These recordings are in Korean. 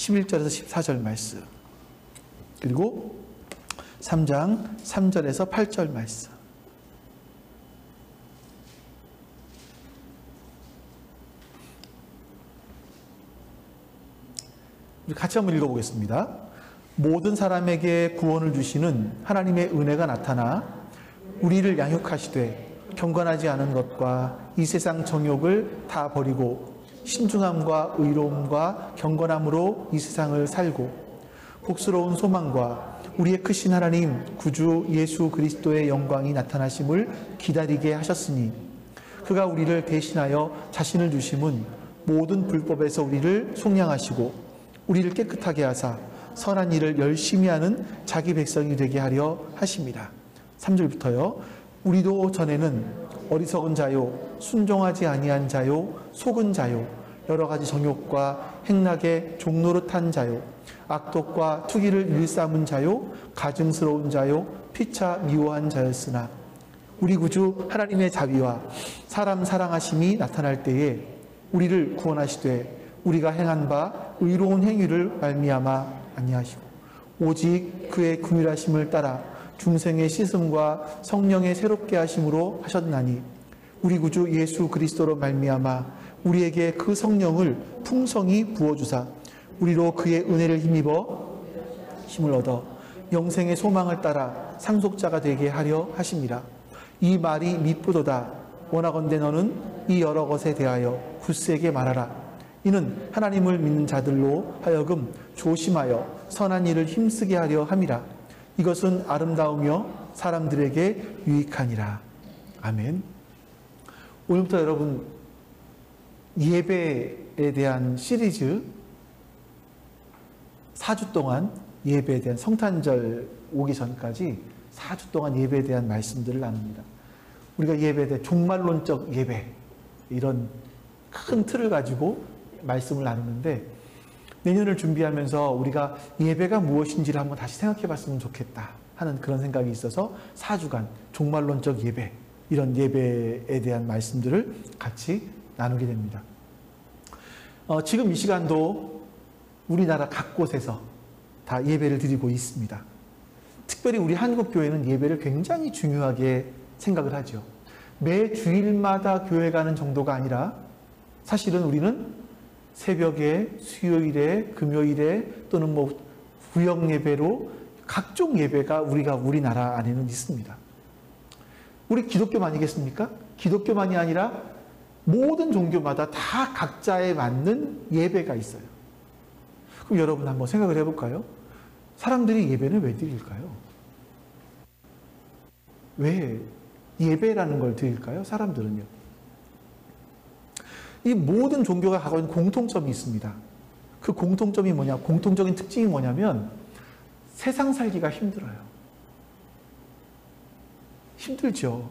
11절에서 14절 말씀, 그리고 3장 3절에서 8절 말씀. 우리 같이 한번 읽어보겠습니다. 모든 사람에게 구원을 주시는 하나님의 은혜가 나타나 우리를 양육하시되 경건하지 않은 것과 이 세상 정욕을 다 버리고 신중함과 의로움과 경건함으로 이 세상을 살고 복스러운 소망과 우리의 크신 하나님 구주 예수 그리스도의 영광이 나타나심을 기다리게 하셨으니 그가 우리를 대신하여 자신을 주심은 모든 불법에서 우리를 속량하시고 우리를 깨끗하게 하사 선한 일을 열심히 하는 자기 백성이 되게 하려 하십니다. 3절부터요. 우리도 전에는 어리석은 자요, 순종하지 아니한 자요, 속은 자요, 여러 가지 정욕과 행락에 종노릇한 자요, 악독과 투기를 일삼은 자요, 가증스러운 자요, 피차 미워한 자였으나 우리 구주 하나님의 자비와 사람 사랑하심이 나타날 때에 우리를 구원하시되 우리가 행한 바 의로운 행위를 말미암아 아니하시고 오직 그의 긍휼하심을 따라 중생의 씻음과 성령의 새롭게 하심으로 하셨나니 우리 구주 예수 그리스도로 말미암아 우리에게 그 성령을 풍성히 부어주사 우리로 그의 은혜를 힘입어 힘을 얻어 영생의 소망을 따라 상속자가 되게 하려 하심이라. 이 말이 미쁘도다. 원하건대 너는 이 여러 것에 대하여 굳세게 말하라. 이는 하나님을 믿는 자들로 하여금 조심하여 선한 일을 힘쓰게 하려 함이라. 이것은 아름다우며 사람들에게 유익하니라. 아멘. 오늘부터 여러분 예배에 대한 시리즈 4주 동안 예배에 대한 성탄절 오기 전까지 4주 동안 예배에 대한 말씀들을 나눕니다. 우리가 예배에 대한 종말론적 예배 이런 큰 틀을 가지고 말씀을 나누는데 내년을 준비하면서 우리가 예배가 무엇인지를 한번 다시 생각해 봤으면 좋겠다 하는 그런 생각이 있어서 4주간 종말론적 예배 이런 예배에 대한 말씀들을 같이 나누게 됩니다. 지금 이 시간도 우리나라 각 곳에서 다 예배를 드리고 있습니다. 특별히 우리 한국교회는 예배를 굉장히 중요하게 생각을 하죠. 매 주일마다 교회 가는 정도가 아니라 사실은 우리는 새벽에, 수요일에, 금요일에 또는 구역 예배로 각종 예배가 우리나라 안에는 있습니다. 우리 기독교만이겠습니까? 기독교만이 아니라 모든 종교마다 다 각자에 맞는 예배가 있어요. 그럼 여러분 한번 생각을 해볼까요? 사람들이 예배는 왜 드릴까요? 왜 예배라는 걸 드릴까요? 사람들은요. 이 모든 종교가 갖고 있는 공통점이 있습니다. 그 공통점이 뭐냐? 공통적인 특징이 뭐냐면 세상 살기가 힘들어요. 힘들죠.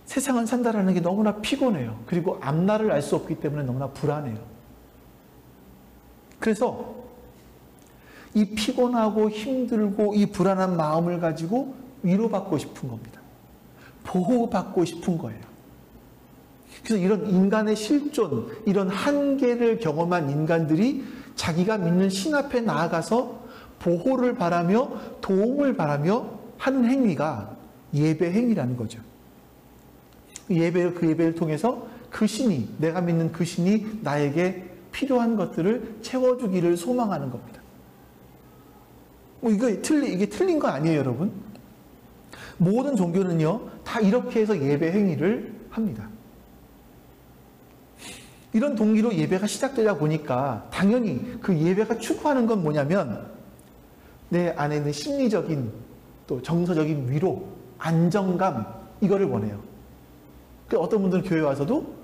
세상을 산다라는 게 너무나 피곤해요. 그리고 앞날을 알 수 없기 때문에 너무나 불안해요. 그래서 이 피곤하고 힘들고 이 불안한 마음을 가지고 위로받고 싶은 겁니다. 보호받고 싶은 거예요. 그래서 이런 인간의 실존, 이런 한계를 경험한 인간들이 자기가 믿는 신 앞에 나아가서 보호를 바라며 도움을 바라며 하는 행위가 예배 행위라는 거죠. 그 예배를 통해서 그 신이, 내가 믿는 그 신이 나에게 필요한 것들을 채워주기를 소망하는 겁니다. 이게 틀린 거 아니에요, 여러분? 모든 종교는요, 다 이렇게 해서 예배 행위를 합니다. 이런 동기로 예배가 시작되다 보니까 당연히 그 예배가 추구하는 건 뭐냐면 내 안에 있는 심리적인 또 정서적인 위로, 안정감 이거를 원해요. 어떤 분들은 교회 와서도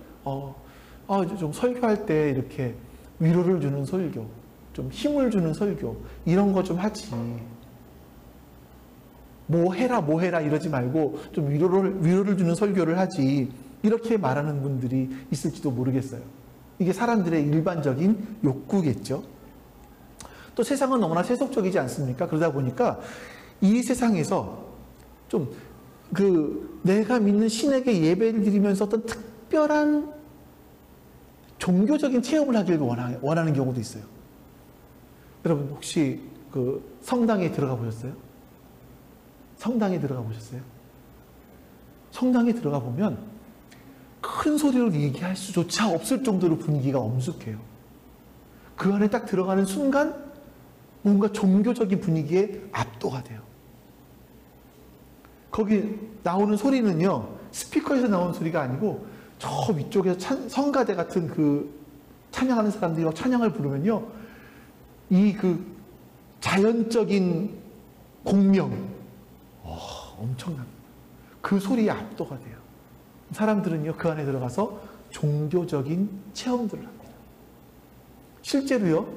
좀 설교할 때 이렇게 위로를 주는 설교, 좀 힘을 주는 설교 이런 거 좀 하지. 뭐 해라 이러지 말고 좀 위로를 주는 설교를 하지. 이렇게 말하는 분들이 있을지도 모르겠어요. 이게 사람들의 일반적인 욕구겠죠. 또 세상은 너무나 세속적이지 않습니까? 그러다 보니까 이 세상에서 좀 내가 믿는 신에게 예배를 드리면서 어떤 특별한 종교적인 체험을 하길 원하는 경우도 있어요. 여러분 혹시 그 성당에 들어가 보셨어요? 성당에 들어가 보셨어요? 성당에 들어가 보면 큰 소리로 얘기할 수조차 없을 정도로 분위기가 엄숙해요. 그 안에 딱 들어가는 순간 뭔가 종교적인 분위기에 압도가 돼요. 거기 나오는 소리는요, 스피커에서 나오는 소리가 아니고 저 위쪽에서 성가대 같은 그 찬양하는 사람들이 찬양을 부르면요, 이 그 자연적인 공명, 엄청납니다. 그 소리에 압도가 돼요. 사람들은요, 그 안에 들어가서 종교적인 체험들을 합니다. 실제로요,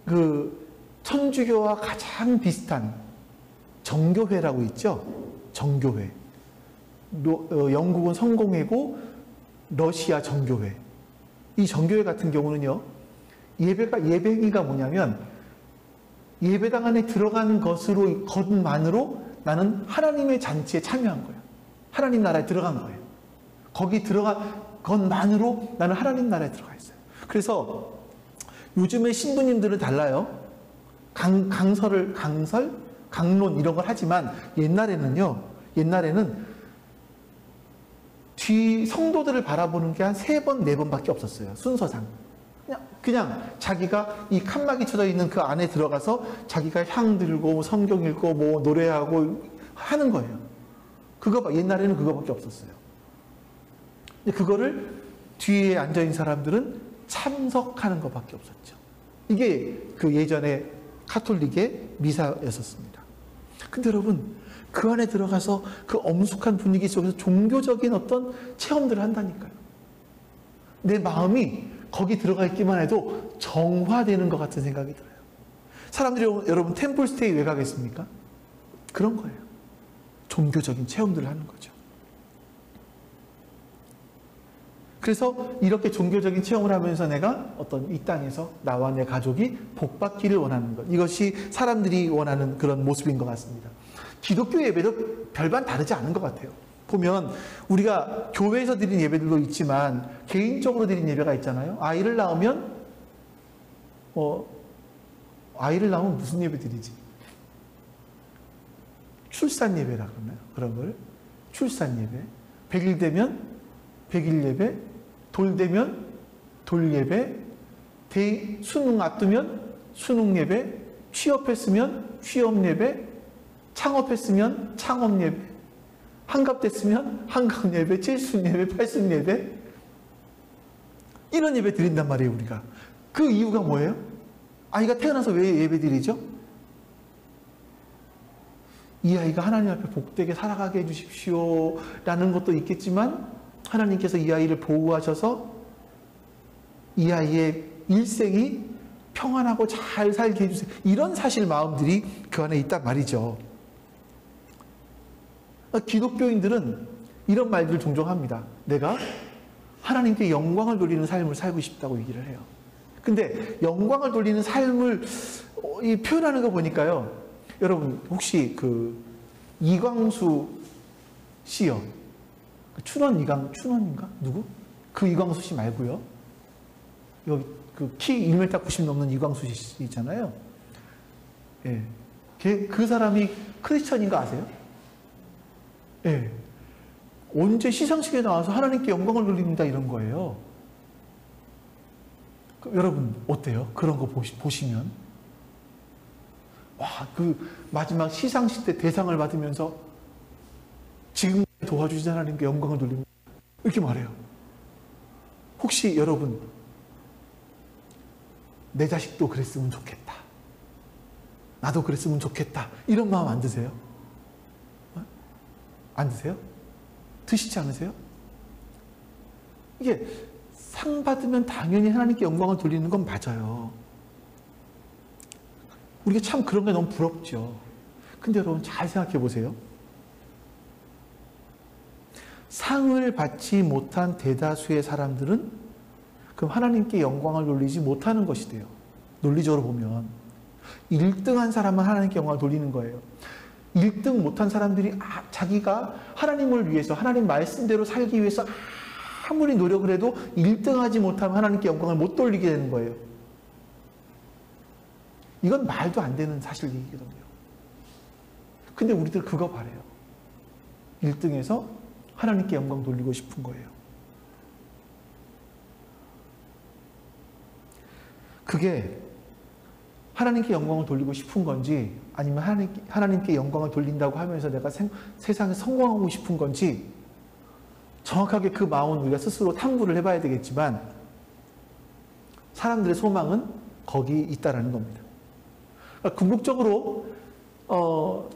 그 천주교와 가장 비슷한 정교회라고 있죠. 정교회. 영국은 성공회고 러시아 정교회. 이 정교회 같은 경우는요, 예배행위가 뭐냐면 예배당 안에 들어가는 것만으로 나는 하나님의 잔치에 참여한 거예요. 하나님 나라에 들어간 거예요. 거기 들어간 것만으로 나는 하나님 나라에 들어가 있어요. 그래서 요즘에 신부님들은 달라요. 강설, 강론 이런 걸 하지만 옛날에는 뒤 성도들을 바라보는 게 한 3번, 4번밖에 없었어요. 순서상. 그냥 자기가 이 칸막이 쳐져 있는 그 안에 들어가서 자기가 향 들고 성경 읽고 뭐 노래하고 하는 거예요. 옛날에는 그거밖에 없었어요. 그거를 뒤에 앉아있는 사람들은 참석하는 것밖에 없었죠. 이게 그 예전에 카톨릭의 미사였었습니다. 근데 여러분, 그 안에 들어가서 그 엄숙한 분위기 속에서 종교적인 어떤 체험들을 한다니까요. 내 마음이 거기 들어가 있기만 해도 정화되는 것 같은 생각이 들어요. 사람들이 여러분 템플스테이 왜 가겠습니까? 그런 거예요. 종교적인 체험들을 하는 거죠. 그래서 이렇게 종교적인 체험을 하면서 내가 어떤 이 땅에서 나와 내 가족이 복받기를 원하는 것. 이것이 사람들이 원하는 그런 모습인 것 같습니다. 기독교 예배도 별반 다르지 않은 것 같아요. 보면 우리가 교회에서 드린 예배들도 있지만 개인적으로 드린 예배가 있잖아요. 아이를 낳으면 무슨 예배 드리지? 출산 예배라 그러나요? 그런 걸 출산 예배. 100일 되면 100일 예배, 돌 되면 돌 예배, 수능 앞두면 수능 예배, 취업했으면 취업 예배, 창업했으면 창업 예배, 한갑됐으면 한갑 예배, 칠순 예배, 팔순 예배, 이런 예배 드린단 말이에요. 우리가 그 이유가 뭐예요? 아이가 태어나서 왜 예배 드리죠? 이 아이가 하나님 앞에 복되게 살아가게 해주십시오 라는 것도 있겠지만, 하나님께서 이 아이를 보호하셔서 이 아이의 일생이 평안하고 잘 살게 해주세요, 이런 사실 마음들이 그 안에 있단 말이죠. 기독교인들은 이런 말들을 종종 합니다. 내가 하나님께 영광을 돌리는 삶을 살고 싶다고 얘기를 해요. 근데 영광을 돌리는 삶을 표현하는 거 보니까요, 여러분 혹시 그 이광수 씨요, 춘원인가? 누구? 그 이광수 씨 말고요. 여기 그 키 1m 90 넘는 이광수 씨 있잖아요. 예. 그 사람이 크리스천인 거 아세요? 예. 언제 시상식에 나와서 하나님께 영광을 돌립니다 이런 거예요. 여러분 어때요? 그런 거 보시면 와, 그 마지막 시상식 때 대상을 받으면서 지금 도와주신 하나님께 영광을 돌립니다 이렇게 말해요. 혹시 여러분 내 자식도 그랬으면 좋겠다, 나도 그랬으면 좋겠다, 이런 마음 안 드세요? 안 드세요? 드시지 않으세요? 이게 상 받으면 당연히 하나님께 영광을 돌리는 건 맞아요. 우리가 참 그런 게 너무 부럽죠. 근데 여러분 잘 생각해 보세요. 상을 받지 못한 대다수의 사람들은 그럼 하나님께 영광을 돌리지 못하는 것이 돼요. 논리적으로 보면 1등한 사람은 하나님께 영광을 돌리는 거예요. 1등 못한 사람들이 자기가 하나님을 위해서, 하나님 말씀대로 살기 위해서 아무리 노력을 해도 1등하지 못하면 하나님께 영광을 못 돌리게 되는 거예요. 이건 말도 안 되는 사실 얘기거든요. 근데 우리들 그거 바래요. 1등에서 하나님께 영광 돌리고 싶은 거예요. 그게 하나님께 영광을 돌리고 싶은 건지 아니면 하나님께 영광을 돌린다고 하면서 내가 세상에 성공하고 싶은 건지 정확하게 그 마음은 우리가 스스로 탐구를 해봐야 되겠지만 사람들의 소망은 거기 있다라는 겁니다. 그러니까 궁극적으로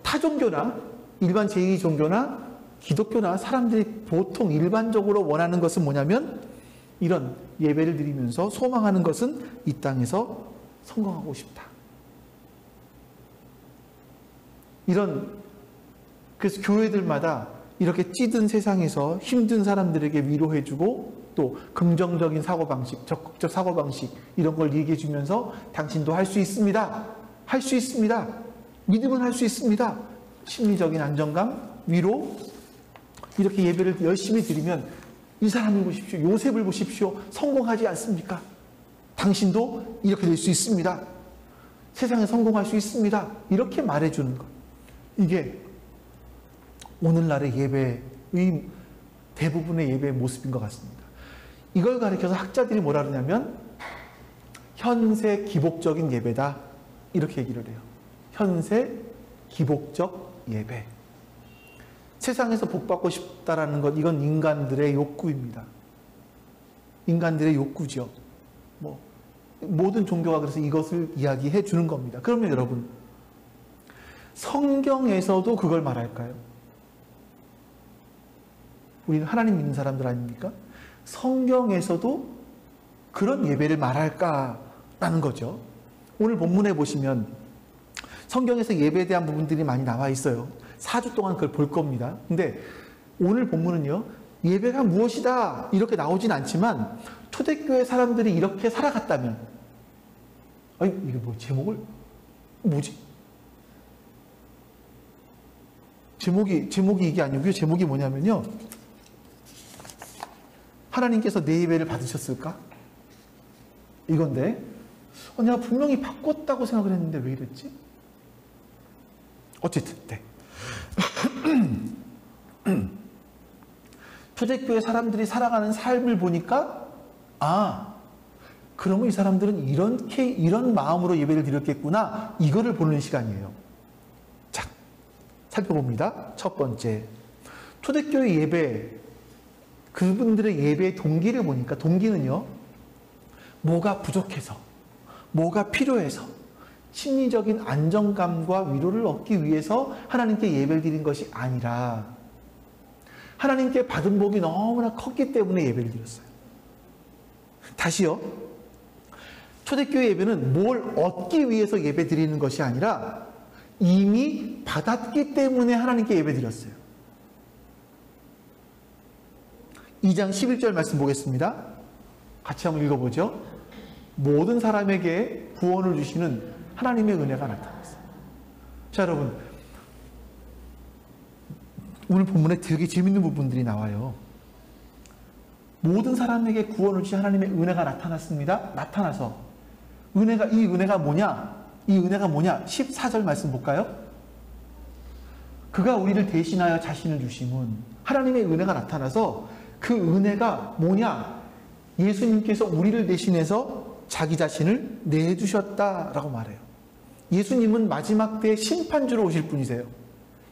타 종교나 일반 제2 종교나 기독교나 사람들이 보통 일반적으로 원하는 것은 뭐냐면 이런 예배를 드리면서 소망하는 것은 이 땅에서 성공하고 싶다. 그래서 교회들마다 이렇게 찌든 세상에서 힘든 사람들에게 위로해주고 또 긍정적인 사고방식, 적극적 사고방식 이런 걸 얘기해주면서 당신도 할 수 있습니다. 할 수 있습니다. 믿음은 할 수 있습니다. 심리적인 안정감, 위로 이렇게 예배를 열심히 드리면 이 사람을 보십시오. 요셉을 보십시오. 성공하지 않습니까? 당신도 이렇게 될 수 있습니다. 세상에 성공할 수 있습니다. 이렇게 말해주는 것. 이게 오늘날의 예배의 대부분의 예배의 모습인 것 같습니다. 이걸 가리켜서 학자들이 뭐라 그러냐면 현세 기복적인 예배다. 이렇게 얘기를 해요. 현세 기복적 예배. 세상에서 복받고 싶다라는 것, 이건 인간들의 욕구입니다. 인간들의 욕구죠. 모든 종교가 그래서 이것을 이야기해 주는 겁니다. 그러면 여러분, 성경에서도 그걸 말할까요? 우리는 하나님 믿는 사람들 아닙니까? 성경에서도 그런 예배를 말할까라는 거죠. 오늘 본문에 보시면 성경에서 예배에 대한 부분들이 많이 나와 있어요. 4주 동안 그걸 볼 겁니다. 근데 오늘 본문은요, 예배가 무엇이다 이렇게 나오진 않지만 초대교회 사람들이 이렇게 살아갔다면, 아니 이게 뭐 제목을 뭐지? 제목이 이게 아니고요. 제목이 뭐냐면요, 하나님께서 내 예배를 받으셨을까? 이건데 내가 분명히 바꿨다고 생각을 했는데 왜 이랬지? 어쨌든 네. 초대교회 사람들이 살아가는 삶을 보니까 그러면 이 사람들은 이런 마음으로 예배를 드렸겠구나, 이거를 보는 시간이에요. 자, 살펴봅니다. 첫 번째, 초대교회 예배, 그분들의 예배의 동기를 보니까 동기는요, 뭐가 부족해서, 뭐가 필요해서, 심리적인 안정감과 위로를 얻기 위해서 하나님께 예배를 드린 것이 아니라 하나님께 받은 복이 너무나 컸기 때문에 예배를 드렸어요. 다시요. 초대교회 예배는 뭘 얻기 위해서 예배 드리는 것이 아니라 이미 받았기 때문에 하나님께 예배 드렸어요. 2장 11절 말씀 보겠습니다. 같이 한번 읽어보죠. 모든 사람에게 구원을 주시는 하나님의 은혜가 나타났어요. 자, 여러분, 오늘 본문에 되게 재밌는 부분들이 나와요. 모든 사람에게 구원을 주신 하나님의 은혜가 나타났습니다. 나타나서 이 은혜가 뭐냐? 이 은혜가 뭐냐? 14절 말씀 볼까요? 그가 우리를 대신하여 자신을 주심은, 하나님의 은혜가 나타나서 그 은혜가 뭐냐? 예수님께서 우리를 대신해서 자기 자신을 내주셨다라고 말해요. 예수님은 마지막 때에 심판주로 오실 분이세요.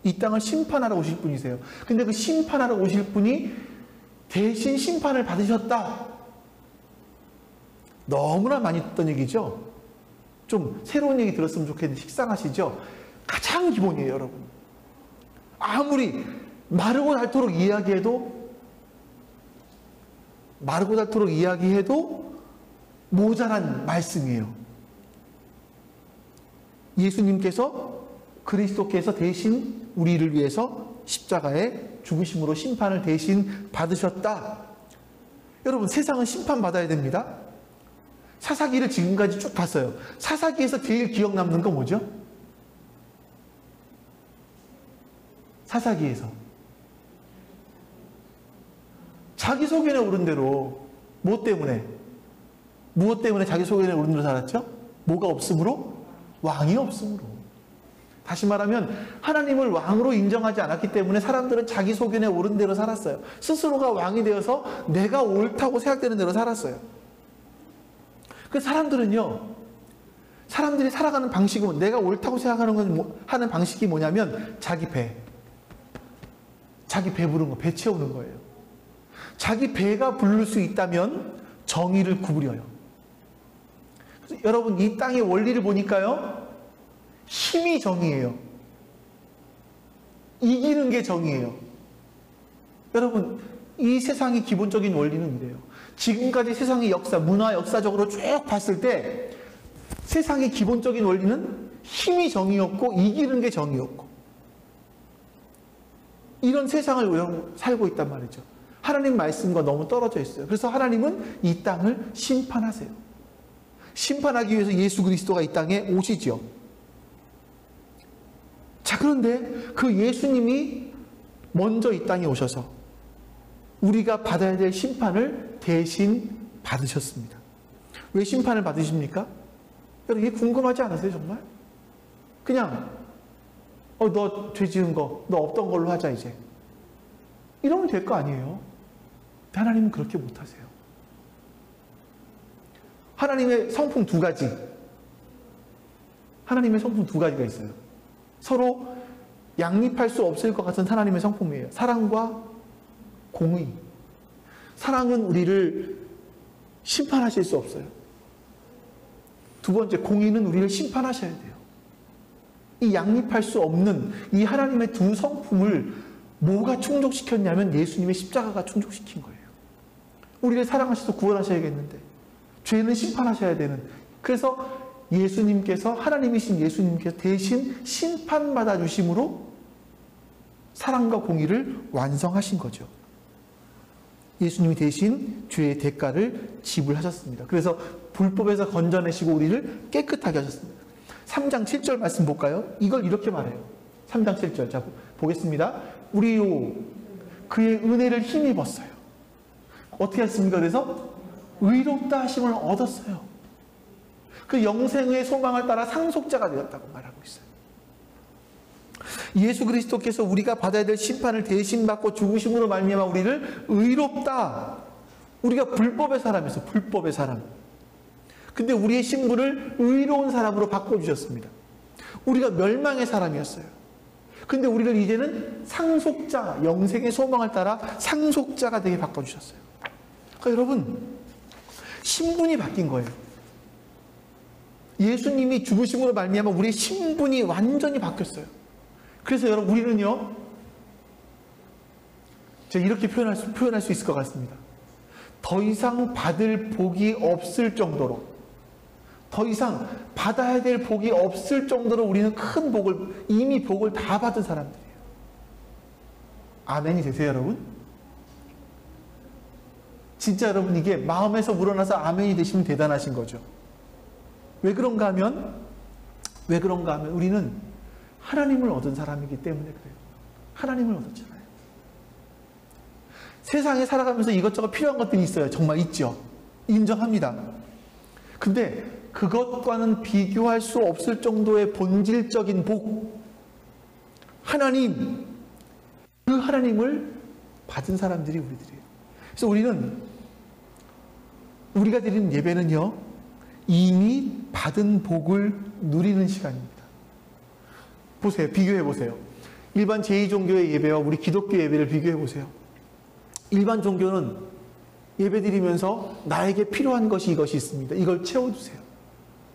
이 땅을 심판하러 오실 분이세요. 근데 그 심판하러 오실 분이 대신 심판을 받으셨다. 너무나 많이 듣던 얘기죠. 좀 새로운 얘기 들었으면 좋겠는데 식상하시죠? 가장 기본이에요, 여러분. 아무리 마르고 닳도록 이야기해도 모자란 말씀이에요. 예수님께서, 그리스도께서 대신 우리를 위해서 십자가에 죽으심으로 심판을 대신 받으셨다. 여러분, 세상은 심판받아야 됩니다. 사사기를 지금까지 쭉 봤어요. 사사기에서 제일 기억 남는 건 뭐죠? 사사기에서 자기 소견에 오른 대로, 무엇 때문에 자기 소견에 오른 대로 살았죠? 뭐가 없으므로? 왕이 없으므로. 다시 말하면 하나님을 왕으로 인정하지 않았기 때문에 사람들은 자기 소견에 옳은 대로 살았어요. 스스로가 왕이 되어서 내가 옳다고 생각되는 대로 살았어요. 그 사람들은요, 사람들이 살아가는 방식은, 내가 옳다고 생각하는 하는 방식이 뭐냐면 자기 배 부르는 거, 배 채우는 거예요. 자기 배가 부를 수 있다면 정의를 구부려요. 그래서 여러분, 이 땅의 원리를 보니까요, 힘이 정의예요. 이기는 게 정의예요. 여러분, 이 세상의 기본적인 원리는 이래요. 지금까지 세상의 역사, 문화 역사적으로 쭉 봤을 때 세상의 기본적인 원리는 힘이 정의였고 이기는 게 정의였고, 이런 세상을 살고 있단 말이죠. 하나님 말씀과 너무 떨어져 있어요. 그래서 하나님은 이 땅을 심판하세요. 심판하기 위해서 예수 그리스도가 이 땅에 오시죠. 자, 그런데 그 예수님이 먼저 이 땅에 오셔서 우리가 받아야 될 심판을 대신 받으셨습니다. 왜 심판을 받으십니까? 여러분, 이게 궁금하지 않으세요, 정말? 그냥 너 죄 지은 거, 너 없던 걸로 하자 이제, 이러면 될 거 아니에요? 하나님은 그렇게 못하세요. 하나님의 성품 두 가지, 하나님의 성품 두 가지가 있어요. 서로 양립할 수 없을 것 같은 하나님의 성품이에요. 사랑과 공의. 사랑은 우리를 심판하실 수 없어요. 두 번째, 공의는 우리를 심판하셔야 돼요. 이 양립할 수 없는 이 하나님의 두 성품을 뭐가 충족시켰냐면 예수님의 십자가가 충족시킨 거예요. 우리를 사랑하셔서 구원하셔야겠는데 죄는 심판하셔야 되는, 그래서 예수님께서, 하나님이신 예수님께서 대신 심판받아 주심으로 사랑과 공의를 완성하신 거죠. 예수님이 대신 죄의 대가를 지불하셨습니다. 그래서 불법에서 건져내시고 우리를 깨끗하게 하셨습니다. 3장 7절 말씀 볼까요? 이걸 이렇게 말해요. 3장 7절. 자, 보겠습니다. 우리요 그의 은혜를 힘입었어요. 어떻게 했습니까? 그래서 의롭다 하심을 얻었어요. 그 영생의 소망을 따라 상속자가 되었다고 말하고 있어요. 예수 그리스도께서 우리가 받아야 될 심판을 대신 받고 죽으심으로 말미암아 우리를 의롭다. 우리가 불법의 사람이었어요. 불법의 사람. 근데 우리의 신분을 의로운 사람으로 바꿔주셨습니다. 우리가 멸망의 사람이었어요. 근데 우리를 이제는 상속자, 영생의 소망을 따라 상속자가 되게 바꿔주셨어요. 그러니까 여러분, 신분이 바뀐 거예요. 예수님이 죽으심으로 말미암아 우리의 신분이 완전히 바뀌었어요. 그래서 여러분, 우리는요, 제가 이렇게 표현할 수 있을 것 같습니다. 더 이상 받을 복이 없을 정도로, 더 이상 받아야 될 복이 없을 정도로 우리는 큰 복을, 이미 복을 다 받은 사람들이에요. 아멘이 되세요, 여러분? 진짜 여러분, 이게 마음에서 우러나서 아멘이 되시면 대단하신 거죠. 왜 그런가 하면 우리는 하나님을 얻은 사람이기 때문에 그래요. 하나님을 얻었잖아요. 세상에 살아가면서 이것저것 필요한 것들이 있어요. 정말 있죠. 인정합니다. 근데 그것과는 비교할 수 없을 정도의 본질적인 복, 하나님, 그 하나님을 받은 사람들이 우리들이에요. 그래서 우리가 드리는 예배는요, 이미 받은 복을 누리는 시간입니다. 보세요. 비교해 보세요. 일반 제2종교의 예배와 우리 기독교 예배를 비교해 보세요. 일반 종교는 예배 드리면서 나에게 필요한 것이 이것이 있습니다. 이걸 채워주세요.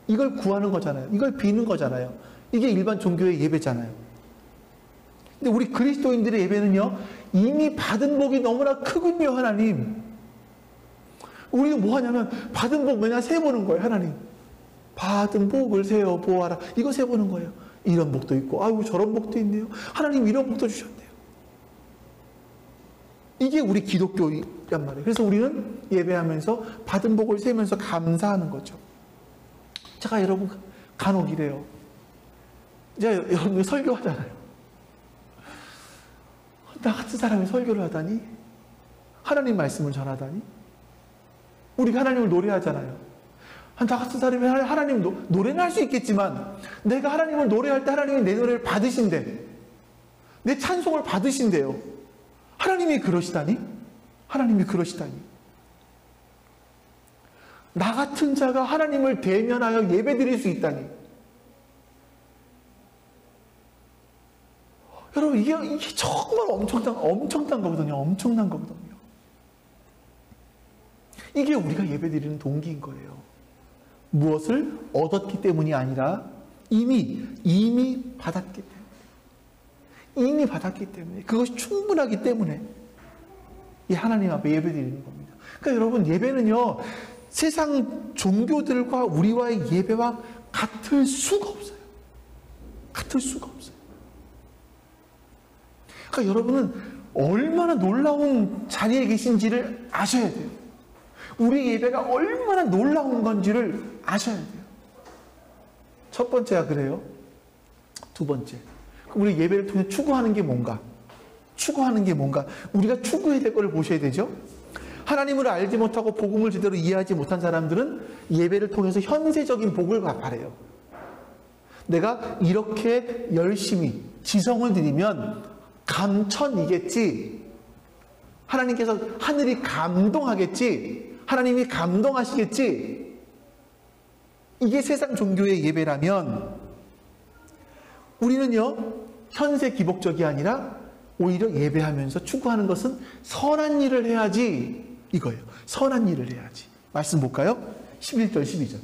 이걸 구하는 거잖아요. 이걸 비는 거잖아요. 이게 일반 종교의 예배잖아요. 근데 우리 그리스도인들의 예배는요, 이미 받은 복이 너무나 크군요. 하나님, 우리는 뭐 하냐면 받은 복 맨날 세보는 거예요. 하나님, 받은 복을 세어 보아라. 이거 세보는 거예요. 이런 복도 있고, 아이고 저런 복도 있네요. 하나님 이런 복도 주셨네요. 이게 우리 기독교란 말이에요. 그래서 우리는 예배하면서 받은 복을 세면서 감사하는 거죠. 제가 여러분 간혹 이래요. 제가 여러분 설교하잖아요. 나 같은 사람이 설교를 하다니, 하나님 말씀을 전하다니, 우리가 하나님을 노래하잖아요. 나 같은 사람이 하나님 노래는 할 수 있겠지만 내가 하나님을 노래할 때 하나님이 내 노래를 받으신대. 내 찬송을 받으신대요. 하나님이 그러시다니? 하나님이 그러시다니. 나 같은 자가 하나님을 대면하여 예배드릴 수 있다니. 여러분 이게 정말 엄청난 거거든요. 엄청난 거거든요. 이게 우리가 예배드리는 동기인 거예요. 무엇을 얻었기 때문이 아니라 이미 받았기 때문에. 이미 받았기 때문에. 그것이 충분하기 때문에 이 하나님 앞에 예배드리는 겁니다. 그러니까 여러분 예배는요. 세상 종교들과 우리와의 예배와 같을 수가 없어요. 같을 수가 없어요. 그러니까 여러분은 얼마나 놀라운 자리에 계신지를 아셔야 돼요. 우리 예배가 얼마나 놀라운 건지를 아셔야 돼요. 첫 번째가 그래요. 두 번째. 그럼 우리 예배를 통해 추구하는 게 뭔가? 추구하는 게 뭔가? 우리가 추구해야 될 걸 보셔야 되죠. 하나님을 알지 못하고 복음을 제대로 이해하지 못한 사람들은 예배를 통해서 현세적인 복을 바래요. 내가 이렇게 열심히 지성을 드리면 감천이겠지. 하나님께서 하늘이 감동하겠지. 하나님이 감동하시겠지. 이게 세상 종교의 예배라면 우리는요 현세 기복적이 아니라 오히려 예배하면서 추구하는 것은 선한 일을 해야지 이거예요. 선한 일을 해야지. 말씀 볼까요? 11절 12절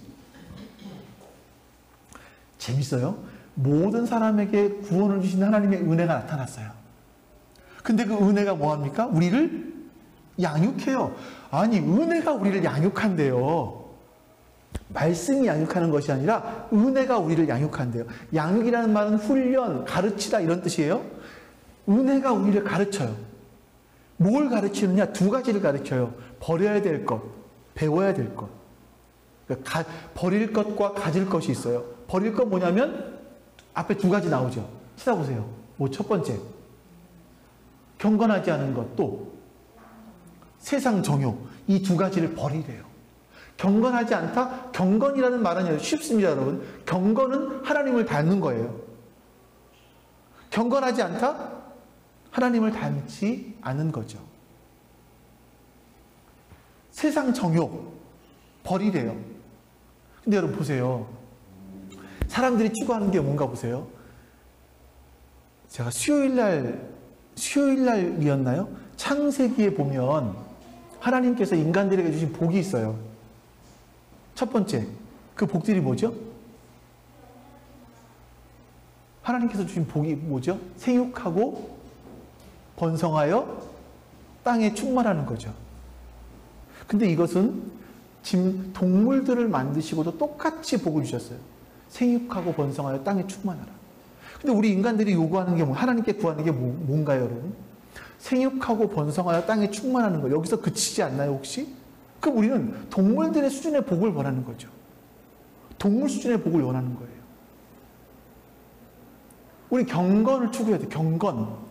재밌어요. 모든 사람에게 구원을 주신 하나님의 은혜가 나타났어요. 근데 그 은혜가 뭐합니까? 우리를 양육해요. 아니 은혜가 우리를 양육한대요. 말씀이 양육하는 것이 아니라 은혜가 우리를 양육한대요. 양육이라는 말은 훈련, 가르치다 이런 뜻이에요. 은혜가 우리를 가르쳐요. 뭘 가르치느냐? 두 가지를 가르쳐요. 버려야 될 것, 배워야 될 것. 그러니까 버릴 것과 가질 것이 있어요. 버릴 것 뭐냐면 앞에 두 가지 나오죠. 찾아보세요. 뭐 첫 번째, 경건하지 않은 것, 또 세상 정욕, 이 두 가지를 버리래요. 경건하지 않다? 경건이라는 말은 쉽습니다, 여러분. 경건은 하나님을 닮는 거예요. 경건하지 않다? 하나님을 닮지 않은 거죠. 세상 정욕 버리래요. 근데 여러분 보세요. 사람들이 추구하는 게 뭔가 보세요. 제가 수요일날이었나요? 창세기에 보면 하나님께서 인간들에게 주신 복이 있어요. 첫 번째, 그 복들이 뭐죠? 하나님께서 주신 복이 뭐죠? 생육하고 번성하여 땅에 충만하는 거죠. 근데 이것은 지금 동물들을 만드시고도 똑같이 복을 주셨어요. 생육하고 번성하여 땅에 충만하라. 근데 우리 인간들이 요구하는 게 하나님께 구하는 게 뭔가요, 여러분? 생육하고 번성하여 땅에 충만하는 거. 여기서 그치지 않나요, 혹시? 그럼 우리는 동물들의 수준의 복을 원하는 거죠. 동물 수준의 복을 원하는 거예요. 우리 경건을 추구해야 돼. 경건.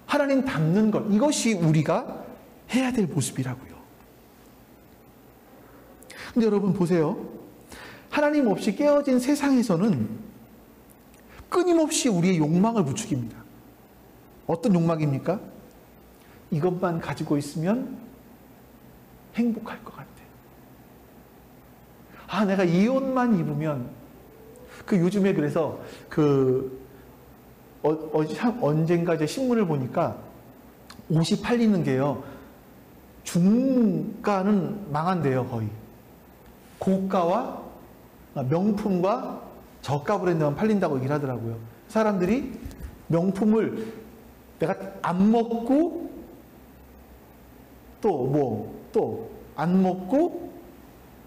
하나님 닮는 것. 이것이 우리가 해야 될 모습이라고요. 근데 여러분 보세요. 하나님 없이 깨어진 세상에서는 끊임없이 우리의 욕망을 부추깁니다. 어떤 욕망입니까? 이것만 가지고 있으면 행복할 것 같아. 아, 내가 이 옷만 입으면 요즘에 그래서 언젠가 제 신문을 보니까 옷이 팔리는 게요. 중가는 망한대요, 거의. 고가와 명품과 저가 브랜드만 팔린다고 얘기를 하더라고요. 사람들이 명품을 내가 안 먹고 또 안 먹고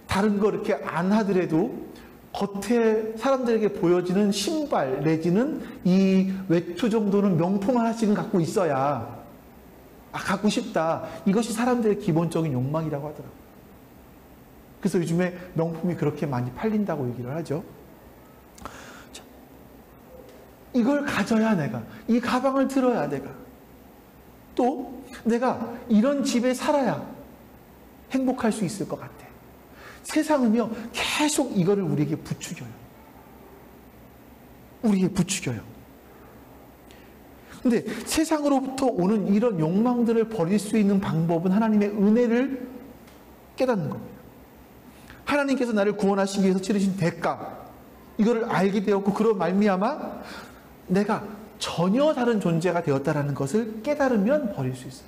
다른 거 이렇게 안 하더라도 겉에 사람들에게 보여지는 신발 내지는 이 외투 정도는 명품 하나씩은 갖고 있어야 갖고 싶다. 이것이 사람들의 기본적인 욕망이라고 하더라고요. 그래서 요즘에 명품이 그렇게 많이 팔린다고 얘기를 하죠. 자, 이걸 가져야 내가, 이 가방을 들어야 내가, 또 내가 이런 집에 살아야 행복할 수 있을 것 같아. 세상은요, 계속 이거를 우리에게 부추겨요. 우리에게 부추겨요. 근데 세상으로부터 오는 이런 욕망들을 버릴 수 있는 방법은 하나님의 은혜를 깨닫는 겁니다. 하나님께서 나를 구원하시기 위해서 치르신 대가, 이거를 알게 되었고, 그런 말미암아 내가 전혀 다른 존재가 되었다라는 것을 깨달으면 버릴 수 있어요.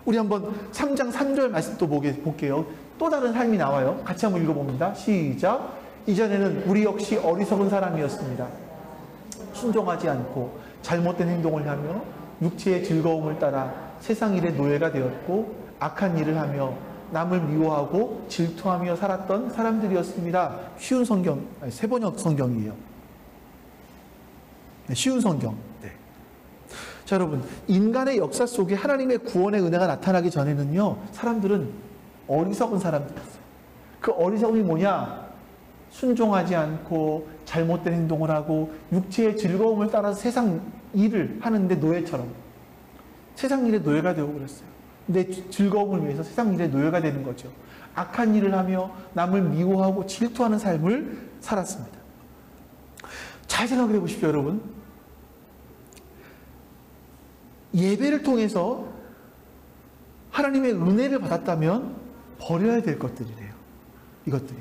우리 한번 3장 3절 말씀 또 볼게요. 또 다른 삶이 나와요. 같이 한번 읽어봅니다. 시작. 이전에는 우리 역시 어리석은 사람이었습니다. 순종하지 않고 잘못된 행동을 하며 육체의 즐거움을 따라 세상 일의 노예가 되었고 악한 일을 하며 남을 미워하고 질투하며 살았던 사람들이었습니다. 쉬운 성경, 세번역 성경이에요. 네, 쉬운 성경. 네. 자, 여러분, 인간의 역사 속에 하나님의 구원의 은혜가 나타나기 전에는요, 사람들은 어리석은 사람들이었어요. 그 어리석음이 뭐냐? 순종하지 않고 잘못된 행동을 하고 육체의 즐거움을 따라서 세상 일을 하는데 노예처럼, 세상 일의 노예가 되고 그랬어요. 내 즐거움을 위해서 세상 일의 노예가 되는 거죠. 악한 일을 하며 남을 미워하고 질투하는 삶을 살았습니다. 잘 생각해 보십시오, 여러분. 예배를 통해서 하나님의 은혜를 받았다면 버려야 될 것들이래요. 이것들이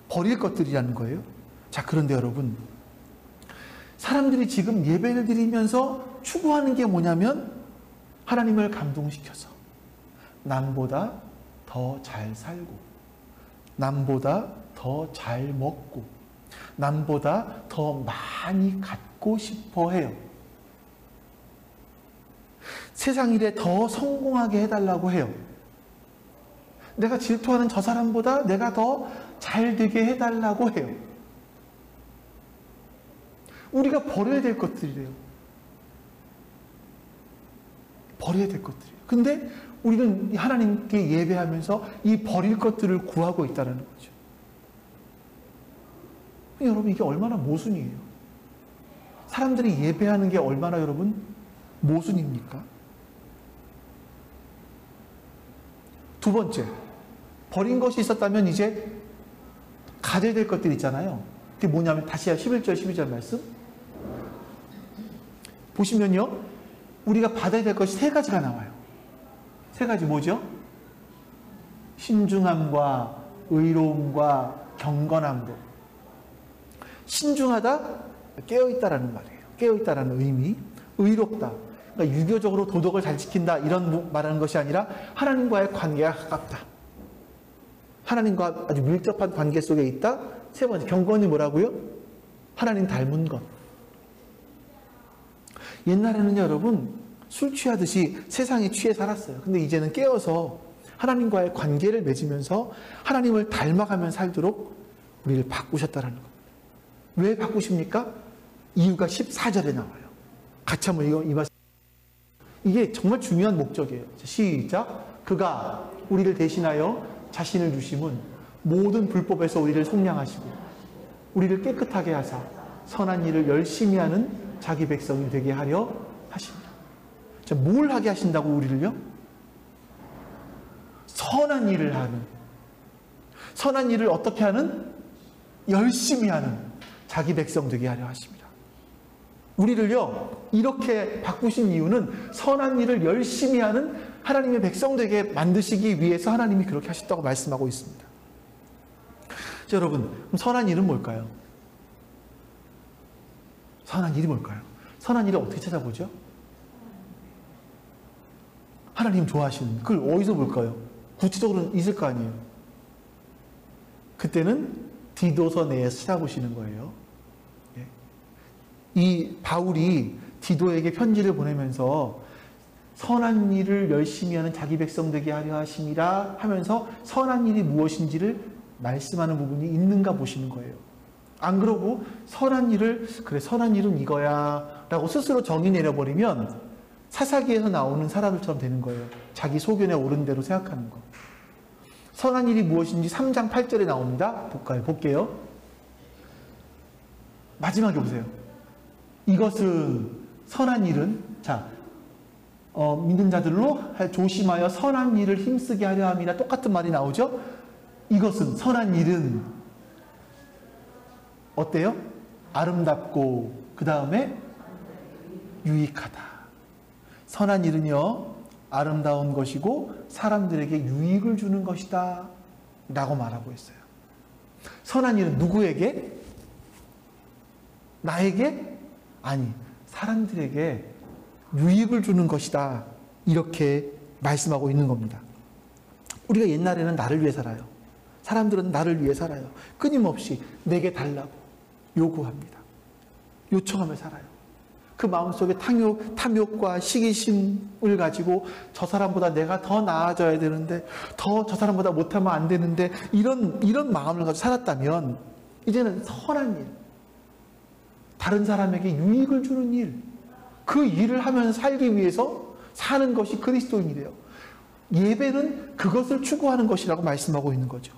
버릴 것들이라는 거예요. 자, 그런데 여러분, 사람들이 지금 예배를 드리면서 추구하는 게 뭐냐면 하나님을 감동시켜서 남보다 더 잘 살고, 남보다 더 잘 먹고, 남보다 더 많이 갖고 싶어 해요. 세상 일에 더 성공하게 해달라고 해요. 내가 질투하는 저 사람보다 내가 더 잘 되게 해달라고 해요. 우리가 버려야 될 것들이래요. 버려야 될 것들이에요. 근데 우리는 하나님께 예배하면서 이 버릴 것들을 구하고 있다는 거죠. 여러분, 이게 얼마나 모순이에요. 사람들이 예배하는 게 얼마나 여러분 모순입니까? 두 번째, 버린 것이 있었다면 이제 가져야 될 것들이 있잖아요. 그게 뭐냐면 다시 11절 12절 말씀 보시면요, 우리가 받아야 될 것이 세 가지가 나와요. 세 가지 뭐죠? 신중함과 의로움과 경건함으로. 신중하다, 깨어있다라는 말이에요. 깨어있다라는 의미. 의롭다, 그러니까 유교적으로 도덕을 잘 지킨다, 이런 말하는 것이 아니라 하나님과의 관계가 가깝다, 하나님과 아주 밀접한 관계 속에 있다. 세 번째, 경건이 뭐라고요? 하나님 닮은 것. 옛날에는 여러분 술 취하듯이 세상에 취해 살았어요. 근데 이제는 깨어서 하나님과의 관계를 맺으면서 하나님을 닮아가며 살도록 우리를 바꾸셨다는 겁니다. 왜 바꾸십니까? 이유가 14절에 나와요. 같이 한번 이 말씀. 이게 정말 중요한 목적이에요. 시작. 그가 우리를 대신하여 자신을 주심은 모든 불법에서 우리를 속량하시고 우리를 깨끗하게 하사 선한 일을 열심히 하는 자기 백성이 되게 하려 하십니다. 자, 뭘 하게 하신다고 우리를요? 선한 일을 하는, 선한 일을 어떻게 하는? 열심히 하는 자기 백성 되게 하려 하십니다. 우리를요 이렇게 바꾸신 이유는 선한 일을 열심히 하는 하나님의 백성 되게 만드시기 위해서 하나님이 그렇게 하셨다고 말씀하고 있습니다. 자, 여러분, 그럼 선한 일은 뭘까요? 선한 일이 뭘까요? 선한 일을 어떻게 찾아보죠? 하나님 좋아하시는, 그걸 어디서 볼까요? 구체적으로는 있을 거 아니에요. 그때는 디도서 내에서 찾아보시는 거예요. 이 바울이 디도에게 편지를 보내면서 선한 일을 열심히 하는 자기 백성 되게 하려 하심이라 하면서 선한 일이 무엇인지를 말씀하는 부분이 있는가 보시는 거예요. 안 그러고 선한 일을, 그래 선한 일은 이거야 라고 스스로 정의 내려버리면 사사기에서 나오는 사람들처럼 되는 거예요. 자기 소견에 옳은 대로 생각하는 거. 선한 일이 무엇인지 3장 8절에 나옵니다. 볼게요. 마지막에 보세요. 이것은, 선한 일은, 자, 믿는 자들로 조심하여 선한 일을 힘쓰게 하려 함이라. 똑같은 말이 나오죠. 이것은, 선한 일은 어때요? 아름답고 그 다음에 유익하다. 선한 일은요, 아름다운 것이고 사람들에게 유익을 주는 것이다 라고 말하고 있어요. 선한 일은 누구에게? 나에게? 아니, 사람들에게 유익을 주는 것이다, 이렇게 말씀하고 있는 겁니다. 우리가 옛날에는 나를 위해 살아요. 사람들은 나를 위해 살아요. 끊임없이 내게 달라고 요구합니다. 요청하며 살아요. 그 마음속에 탐욕과 시기심을 가지고 저 사람보다 내가 더 나아져야 되는데, 더 저 사람보다 못하면 안 되는데, 이런 마음을 가지고 살았다면 이제는 선한 일, 다른 사람에게 유익을 주는 일, 그 일을 하면서 살기 위해서 사는 것이 그리스도인이래요. 예배는 그것을 추구하는 것이라고 말씀하고 있는 거죠.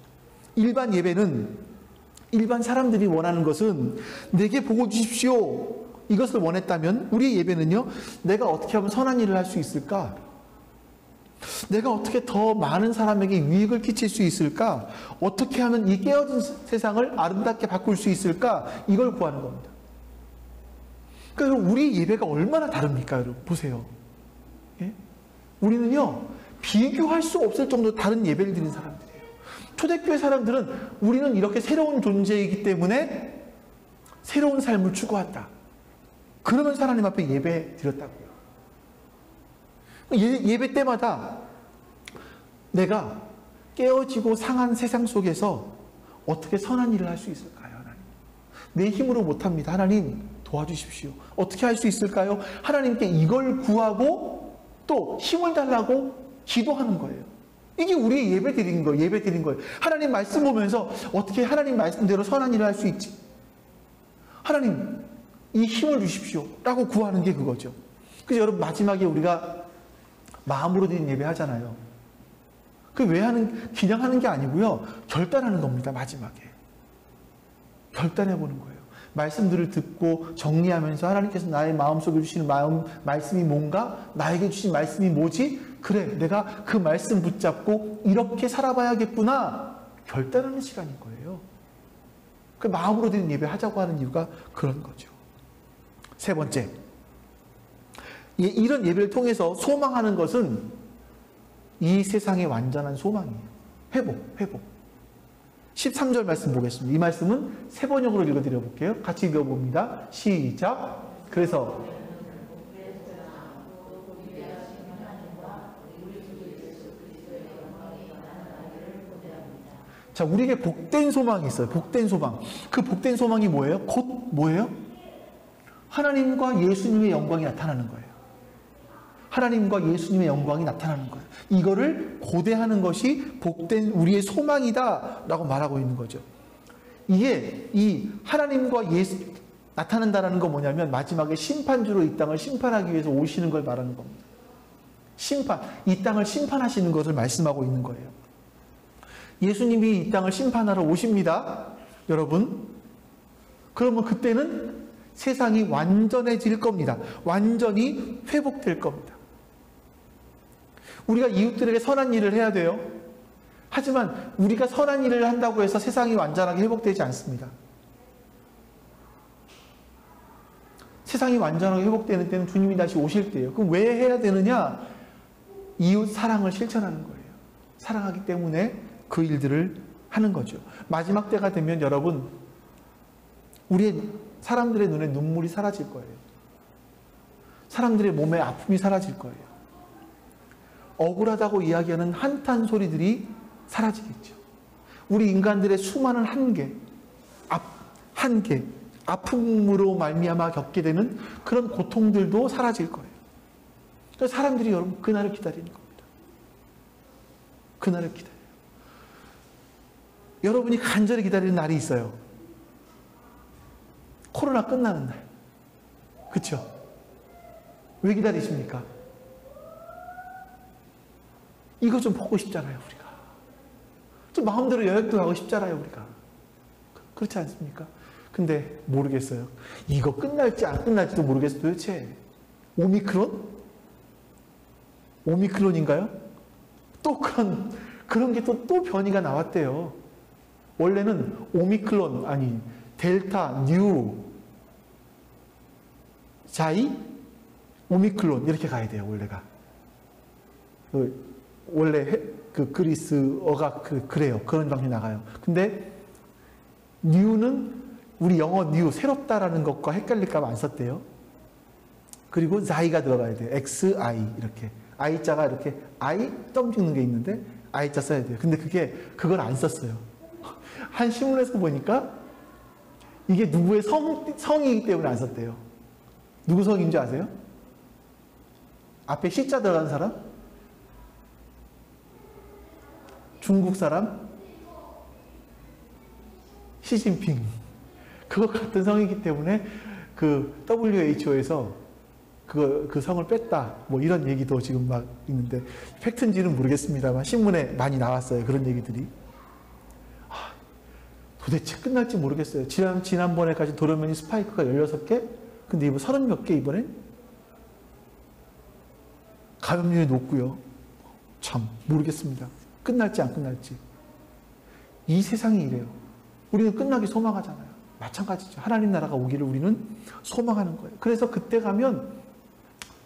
일반 예배는, 일반 사람들이 원하는 것은 내게 보고 주십시오, 이것을 원했다면 우리의 예배는요, 내가 어떻게 하면 선한 일을 할 수 있을까? 내가 어떻게 더 많은 사람에게 유익을 끼칠 수 있을까? 어떻게 하면 이 깨어진 세상을 아름답게 바꿀 수 있을까? 이걸 구하는 겁니다. 그러니까 우리 예배가 얼마나 다릅니까? 여러분 보세요. 예? 우리는요, 비교할 수 없을 정도로 다른 예배를 드리는 사람들이에요. 초대교회 사람들은 우리는 이렇게 새로운 존재이기 때문에 새로운 삶을 추구한다, 그러면서 하나님 앞에 예배 드렸다고요. 예배 때마다 내가 깨어지고 상한 세상 속에서 어떻게 선한 일을 할 수 있을까요? 하나님, 내 힘으로 못합니다. 하나님 도와주십시오. 어떻게 할 수 있을까요? 하나님께 이걸 구하고 또 힘을 달라고 기도하는 거예요. 이게 우리의 예배 드리는 거예요. 예배 드리는 거예요. 하나님 말씀 보면서 어떻게 하나님 말씀대로 선한 일을 할 수 있지? 하나님 이 힘을 주십시오 라고 구하는 게 그거죠. 그래서 여러분, 마지막에 우리가 마음으로 드린 예배 하잖아요. 그 왜 그냥 하는 게 아니고요, 결단하는 겁니다. 마지막에 결단해 보는 거예요. 말씀들을 듣고 정리하면서 하나님께서 나의 마음속에 주시는 말씀이 뭔가, 나에게 주신 말씀이 뭐지? 그래, 내가 그 말씀 붙잡고 이렇게 살아봐야겠구나, 결단하는 시간인 거예요. 그 마음으로 드린 예배 하자고 하는 이유가 그런 거죠. 세 번째, 이런 예배를 통해서 소망하는 것은 이 세상의 완전한 소망이에요. 회복. 13절 말씀 보겠습니다. 이 말씀은 세 번역으로 읽어드려 볼게요. 같이 읽어봅니다. 시작. 그래서 자, 우리에게 복된 소망이 있어요. 복된 소망. 그 복된 소망이 뭐예요? 곧 뭐예요? 하나님과 예수님의 영광이 나타나는 거예요. 하나님과 예수님의 영광이 나타나는 거예요. 이거를 고대하는 것이 복된 우리의 소망이다 라고 말하고 있는 거죠. 이게 이 하나님과 예수 나타난다는 건 뭐냐면, 마지막에 심판주로 이 땅을 심판하기 위해서 오시는 걸 말하는 겁니다. 심판, 이 땅을 심판하시는 것을 말씀하고 있는 거예요. 예수님이 이 땅을 심판하러 오십니다, 여러분. 그러면 그때는 세상이 완전해질 겁니다. 완전히 회복될 겁니다. 우리가 이웃들에게 선한 일을 해야 돼요. 하지만 우리가 선한 일을 한다고 해서 세상이 완전하게 회복되지 않습니다. 세상이 완전하게 회복되는 때는 주님이 다시 오실 때예요. 그럼 왜 해야 되느냐? 이웃 사랑을 실천하는 거예요. 사랑하기 때문에 그 일들을 하는 거죠. 마지막 때가 되면 여러분, 우리의 사람들의 눈에 눈물이 사라질 거예요. 사람들의 몸에 아픔이 사라질 거예요. 억울하다고 이야기하는 한탄 소리들이 사라지겠죠. 우리 인간들의 수많은 한계, 아픔으로 말미암아 겪게 되는 그런 고통들도 사라질 거예요. 그래서 사람들이 여러분 그날을 기다리는 겁니다. 그날을 기다려요. 여러분이 간절히 기다리는 날이 있어요. 코로나 끝나는 날. 그렇죠? 왜 기다리십니까? 이거 좀 보고 싶잖아요, 우리가. 좀 마음대로 여행도 가고 싶잖아요, 우리가. 그렇지 않습니까? 근데 모르겠어요. 이거 끝날지 안 끝날지도 모르겠어요. 도대체 오미크론? 오미크론인가요? 또 그런 게 또 변이가 나왔대요. 원래는 오미크론, 아니, 델타, 뉴, 자이, 오미크론, 이렇게 가야 돼요, 원래가. 원래 그 그리스어가 그래요. 그런 방식이 나가요. 근데 뉴는 우리 영어 뉴, 새롭다라는 것과 헷갈릴까봐 안 썼대요. 그리고 자이가 들어가야 돼요. XI, 이렇게. I자가 이렇게 I 점 찍는 게 있는데 I자 써야 돼요. 근데 그걸 안 썼어요. 한 신문에서 보니까 이게 누구의 성이기 때문에 안 썼대요. 누구 성인 줄 아세요? 앞에 C자 들어간 사람? 중국 사람? 시진핑. 그거 같은 성이기 때문에 그 WHO에서 그 성을 뺐다. 뭐 이런 얘기도 지금 막 있는데 팩트인지는 모르겠습니다만 신문에 많이 나왔어요. 그런 얘기들이. 도대체 끝날지 모르겠어요. 지난번에까지 돌연변이 스파이크가 16개? 근데 이번 30몇 개 이번엔? 감염률이 높고요. 참 모르겠습니다. 끝날지 안 끝날지. 이 세상이 이래요. 우리는 끝나기 소망하잖아요. 마찬가지죠. 하나님 나라가 오기를 우리는 소망하는 거예요. 그래서 그때 가면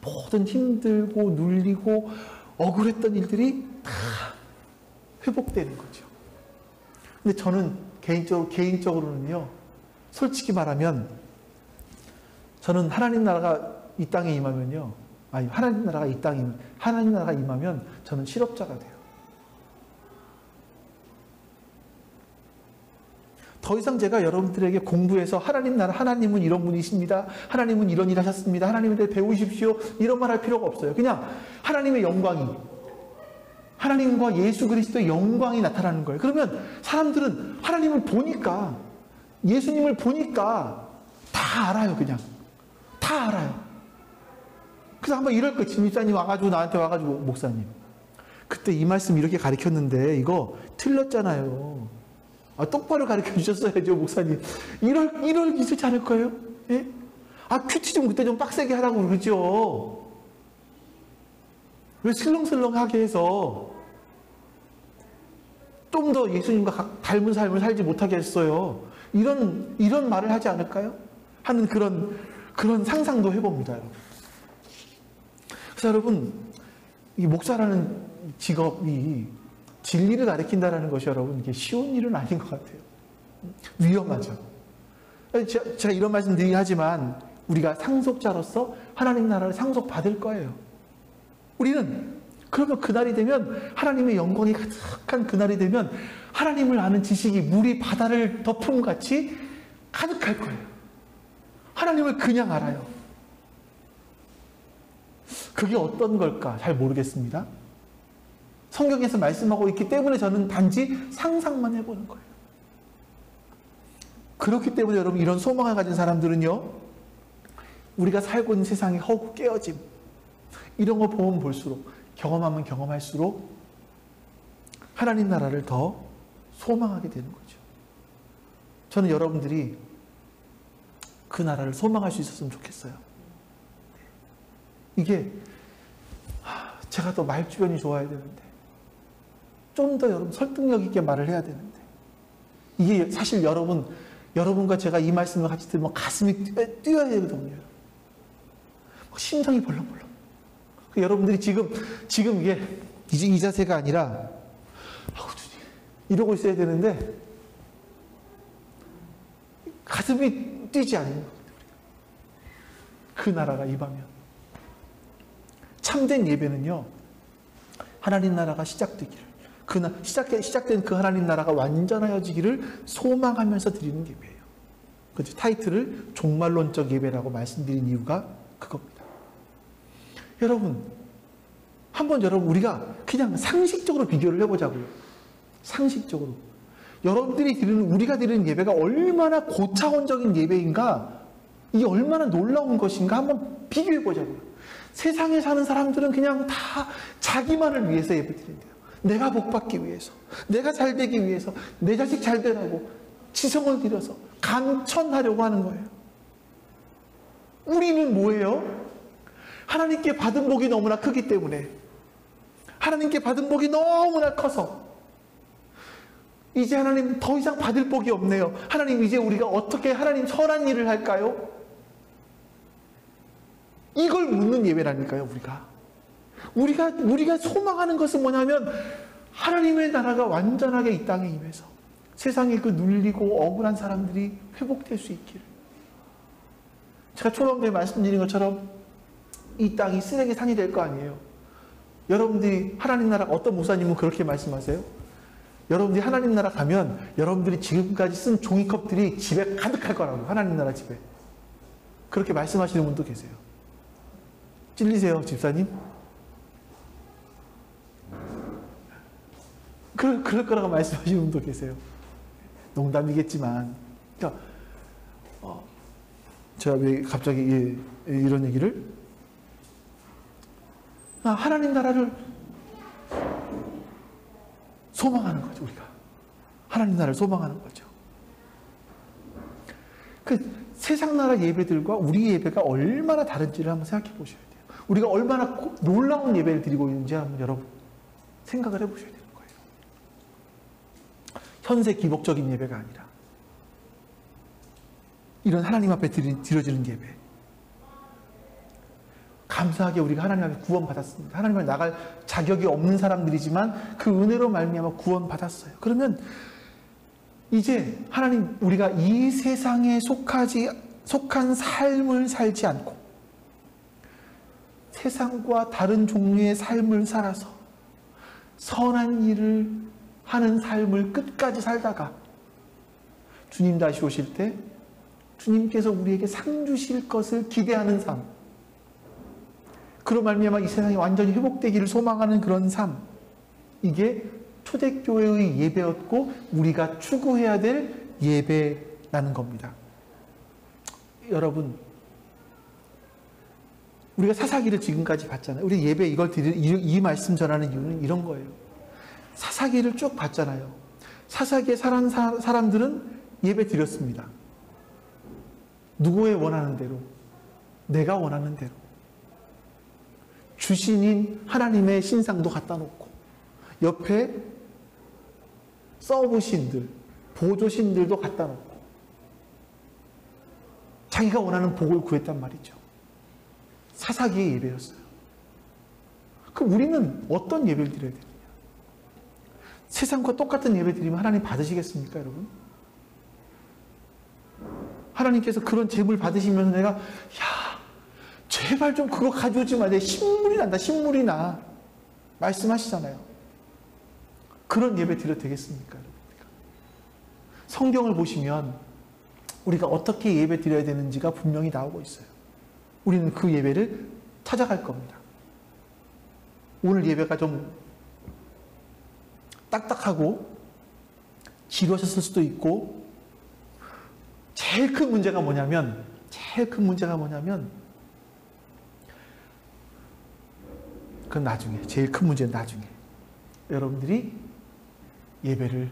모든 힘들고 눌리고 억울했던 일들이 다 회복되는 거죠. 근데 저는 개인적으로는요, 솔직히 말하면 저는 하나님 나라가 이 땅에 임하면요, 하나님 나라가 임하면 저는 실업자가 돼요. 더 이상 제가 여러분들에게 공부해서 하나님 나라, 하나님은 이런 분이십니다. 하나님은 이런 일 하셨습니다. 하나님에 대해 배우십시오. 이런 말 할 필요가 없어요. 그냥 하나님의 영광이, 하나님과 예수 그리스도의 영광이 나타나는 거예요. 그러면 사람들은 하나님을 보니까, 예수님을 보니까 다 알아요. 그냥 다 알아요. 그래서 한번 이럴 거예요. 집사님 와가지고 나한테 와가지고, 목사님 그때 이 말씀 이렇게 가르쳤는데 이거 틀렸잖아요. 똑바로 가르쳐 주셨어야죠, 목사님. 이럴 있을지 않을 거예요? 예? 큐티 좀 그때 좀 빡세게 하라고 그러죠. 왜 슬렁슬렁하게 해서 좀 더 예수님과 닮은 삶을 살지 못하게 했어요. 이런 말을 하지 않을까요? 하는 그런 상상도 해봅니다, 여러분. 그래서 여러분, 이 목사라는 직업이 진리를 가르친다는 것이 여러분 이게 쉬운 일은 아닌 것 같아요. 위험하죠. 제가 이런 말씀 드리긴 하지만 우리가 상속자로서 하나님 나라를 상속받을 거예요. 우리는 그러면 그날이 되면, 하나님의 영광이 가득한 그날이 되면 하나님을 아는 지식이 물이 바다를 덮음 같이 가득할 거예요. 하나님을 그냥 알아요. 그게 어떤 걸까 잘 모르겠습니다. 성경에서 말씀하고 있기 때문에 저는 단지 상상만 해보는 거예요. 그렇기 때문에 여러분, 이런 소망을 가진 사람들은요, 우리가 살고 있는 세상의 허구 깨어짐, 이런 거 보면 볼수록, 경험하면 경험할수록 하나님 나라를 더 소망하게 되는 거죠. 저는 여러분들이 그 나라를 소망할 수 있었으면 좋겠어요. 이게 제가 더 말주변이 좋아야 되는데, 좀 더 여러분 설득력 있게 말을 해야 되는데, 이게 사실 여러분과 제가 이 말씀을 같이 들으면 가슴이 뛰어야 되거든요. 심장이 벌렁벌렁. 여러분들이 지금 이게 이제 이 자세가 아니라 이러고 있어야 되는데 가슴이 뛰지 않는 거거든요. 그 나라가 임하면. 참된 예배는요, 하나님 나라가 시작되기를, 시작된 그 하나님 나라가 완전하여지기를 소망하면서 드리는 예배예요. 그렇죠? 타이틀을 종말론적 예배라고 말씀드린 이유가 그겁니다. 여러분, 한번 우리가 그냥 상식적으로 비교를 해보자고요. 상식적으로. 우리가 드리는 예배가 얼마나 고차원적인 예배인가, 이게 얼마나 놀라운 것인가 한번 비교해보자고요. 세상에 사는 사람들은 그냥 다 자기만을 위해서 예배드린대요. 내가 복받기 위해서, 내가 잘 되기 위해서, 내 자식 잘 되라고 지성을 들여서 감천하려고 하는 거예요. 우리는 뭐예요? 하나님께 받은 복이 너무나 크기 때문에 하나님께 받은 복이 너무나 커서 이제 하나님 더 이상 받을 복이 없네요. 하나님 이제 우리가 어떻게 하나님 선한 일을 할까요? 이걸 묻는 예배라니까요. 우리가 소망하는 것은 뭐냐면 하나님의 나라가 완전하게 이 땅에 임해서 세상에 그 눌리고 억울한 사람들이 회복될 수 있기를. 제가 초반부에 말씀드린 것처럼 이 땅이 쓰레기 산이 될 거 아니에요. 여러분들이 하나님 나라, 어떤 목사님은 그렇게 말씀하세요. 여러분들이 하나님 나라 가면 여러분들이 지금까지 쓴 종이컵들이 집에 가득할 거라고. 하나님 나라 집에. 그렇게 말씀하시는 분도 계세요. 찔리세요, 집사님? 그럴 거라고 말씀하시는 분도 계세요. 농담이겠지만. 그러니까 제가 왜 갑자기 이런 얘기를? 하나님 나라를 소망하는 거죠, 우리가. 하나님 나라를 소망하는 거죠. 그 세상 나라 예배들과 우리 예배가 얼마나 다른지를 한번 생각해 보셔야 돼요. 우리가 얼마나 놀라운 예배를 드리고 있는지 한번 여러분 생각을 해 보셔야 되는 거예요. 현세 기복적인 예배가 아니라 이런 하나님 앞에 드려지는 예배. 감사하게 우리가 하나님 앞에 구원받았습니다. 하나님 앞에 나갈 자격이 없는 사람들이지만 그 은혜로 말미암아 구원받았어요. 그러면 이제 하나님, 우리가 이 세상에 속한 삶을 살지 않고 세상과 다른 종류의 삶을 살아서 선한 일을 하는 삶을 끝까지 살다가 주님 다시 오실 때 주님께서 우리에게 상 주실 것을 기대하는 삶, 그로 말미암아 이 세상이 완전히 회복되기를 소망하는 그런 삶, 이게 초대교회의 예배였고 우리가 추구해야 될 예배라는 겁니다. 여러분, 우리가 사사기를 지금까지 봤잖아요. 우리 예배 이 말씀 전하는 이유는 이런 거예요. 사사기를 쭉 봤잖아요. 사사기에 살아난 사람들은 예배 드렸습니다. 누구의 원하는 대로, 내가 원하는 대로. 주신인 하나님의 신상도 갖다 놓고 옆에 서브신들, 보조신들도 갖다 놓고 자기가 원하는 복을 구했단 말이죠. 사사기의 예배였어요. 그럼 우리는 어떤 예배를 드려야 되느냐? 세상과 똑같은 예배 드리면 하나님 받으시겠습니까, 여러분? 하나님께서 그런 재물 받으시면서 내가 제발 좀 그거 가져오지 마. 내 신물이 난다. 신물이 나. 말씀하시잖아요. 그런 예배 드려도 되겠습니까, 여러분? 성경을 보시면 우리가 어떻게 예배 드려야 되는지가 분명히 나오고 있어요. 우리는 그 예배를 찾아갈 겁니다. 오늘 예배가 좀 딱딱하고 지루하셨을 수도 있고, 제일 큰 문제가 뭐냐면 그건 나중에, 제일 큰 문제는 나중에. 여러분들이 예배를,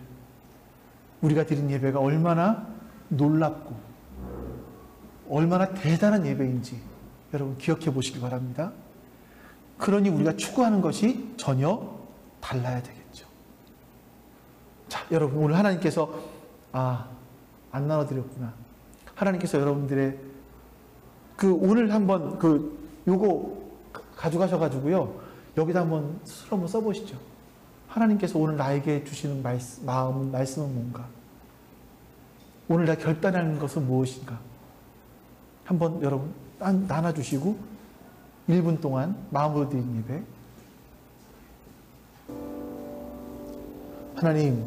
우리가 드린 예배가 얼마나 놀랍고 얼마나 대단한 예배인지 여러분 기억해 보시기 바랍니다. 그러니 우리가 추구하는 것이 전혀 달라야 되겠죠. 자, 여러분, 오늘 하나님께서 안 나눠드렸구나. 하나님께서 여러분들의 오늘 한번 요거 가져가셔가지고요, 여기다 한번 스스로 한번 써보시죠. 하나님께서 오늘 나에게 주시는 말씀은 뭔가? 오늘 내가 결단하는 것은 무엇인가? 한번 여러분 나눠주시고 1분 동안 마음으로 드린 예배. 하나님,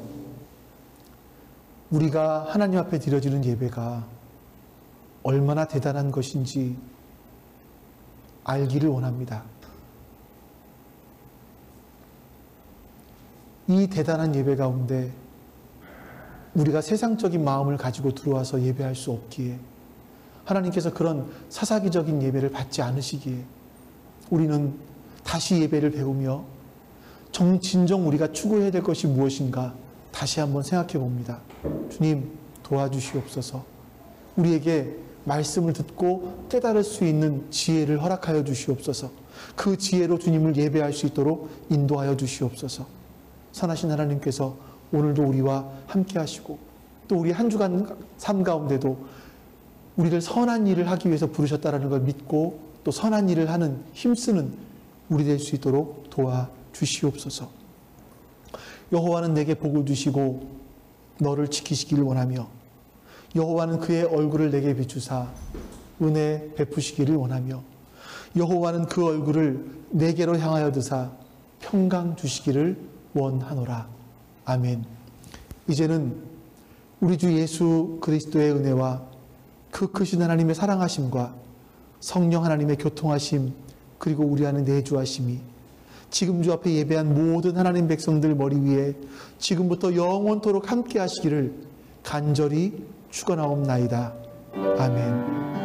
우리가 하나님 앞에 드려지는 예배가 얼마나 대단한 것인지 알기를 원합니다. 이 대단한 예배 가운데 우리가 세상적인 마음을 가지고 들어와서 예배할 수 없기에, 하나님께서 그런 사사기적인 예배를 받지 않으시기에 우리는 다시 예배를 배우며 진정 우리가 추구해야 될 것이 무엇인가 다시 한번 생각해 봅니다. 주님, 도와주시옵소서. 우리에게 말씀을 듣고 깨달을 수 있는 지혜를 허락하여 주시옵소서. 그 지혜로 주님을 예배할 수 있도록 인도하여 주시옵소서. 선하신 하나님께서 오늘도 우리와 함께 하시고 또 우리 한 주간 삶 가운데도 우리를 선한 일을 하기 위해서 부르셨다는 걸 믿고 또 선한 일을 하는 힘쓰는 우리 될 수 있도록 도와주시옵소서. 여호와는 내게 복을 주시고 너를 지키시기를 원하며 여호와는 그의 얼굴을 내게 비추사 은혜 베푸시기를 원하며 여호와는 그 얼굴을 내게로 향하여 드사 평강 주시기를 원하노라. 아멘. 이제는 우리 주 예수 그리스도의 은혜와 그 크신 하나님의 사랑하심과 성령 하나님의 교통하심 그리고 우리 안에 내주하심이 지금 주 앞에 예배한 모든 하나님 백성들 머리 위에 지금부터 영원토록 함께 하시기를 간절히 축원하옵나이다. 아멘.